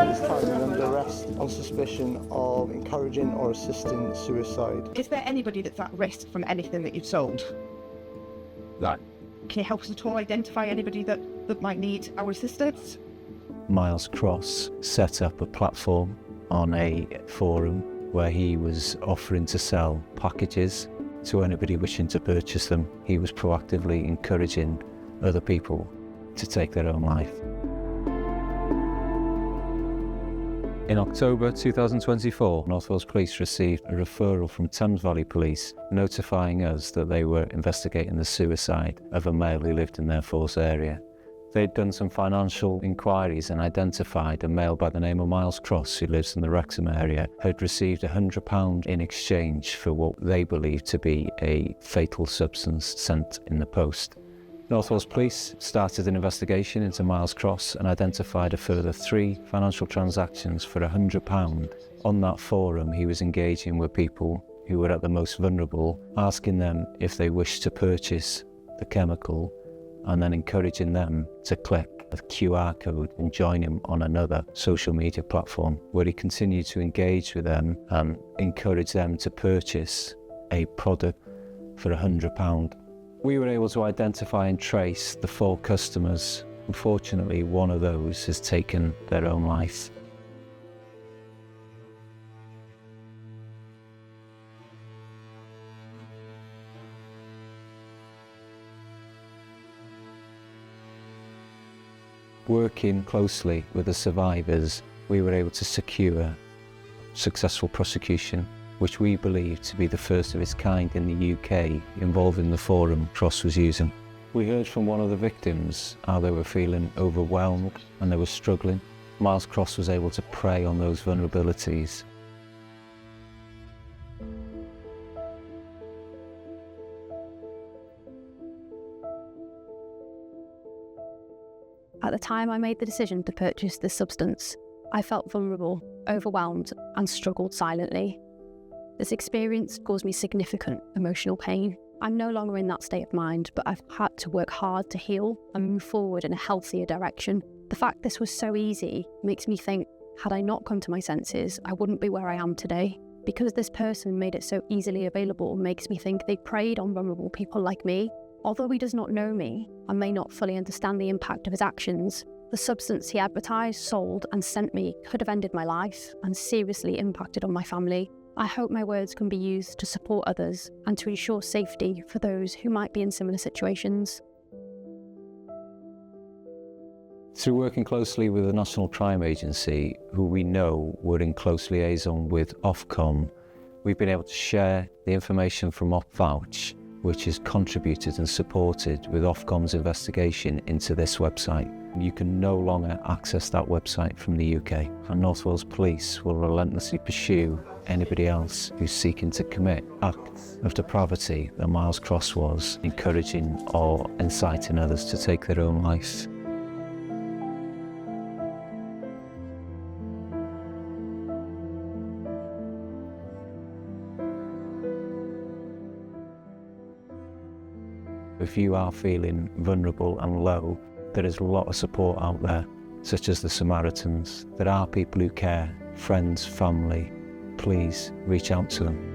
He's currently under arrest on suspicion of encouraging or assisting suicide. Is there anybody that's at risk from anything that you've sold? No. Can you help us at all identify anybody that might need our assistance? Miles Cross set up a platform on a forum where he was offering to sell packages to anybody wishing to purchase them. He was proactively encouraging other people to take their own life. In October 2024, North Wales Police received a referral from Thames Valley Police notifying us that they were investigating the suicide of a male who lived in their force area. They'd done some financial inquiries and identified a male by the name of Miles Cross, who lives in the Wrexham area, had received £100 in exchange for what they believed to be a fatal substance sent in the post. North Wales Police started an investigation into Miles Cross and identified a further 3 financial transactions for £100. On that forum, he was engaging with people who were at the most vulnerable, asking them if they wished to purchase the chemical and then encouraging them to click a QR code and join him on another social media platform, where he continued to engage with them and encourage them to purchase a product for £100. We were able to identify and trace the 4 customers. Unfortunately, one of those has taken their own life. Working closely with the survivors, we were able to secure successful prosecution, which we believe to be the first of its kind in the UK involving the forum Cross was using. We heard from one of the victims how they were feeling overwhelmed and they were struggling. Miles Cross was able to prey on those vulnerabilities. At the time I made the decision to purchase this substance, I felt vulnerable, overwhelmed, and struggled silently. This experience caused me significant emotional pain. I'm no longer in that state of mind, but I've had to work hard to heal and move forward in a healthier direction. The fact this was so easy makes me think, had I not come to my senses, I wouldn't be where I am today. Because this person made it so easily available makes me think they preyed on vulnerable people like me. Although he does not know me and may not fully understand the impact of his actions, the substance he advertised, sold, and sent me could have ended my life and seriously impacted on my family. I hope my words can be used to support others and to ensure safety for those who might be in similar situations. Through working closely with the National Crime Agency, who we know were in close liaison with Ofcom, we've been able to share the information from Vouch, which has contributed and supported with Ofcom's investigation into this website. You can no longer access that website from the UK, and North Wales Police will relentlessly pursue anybody else who's seeking to commit acts of depravity that Miles Cross was, encouraging or inciting others to take their own life. If you are feeling vulnerable and low, there is a lot of support out there, such as the Samaritans. There are people who care, friends, family. Please reach out to them.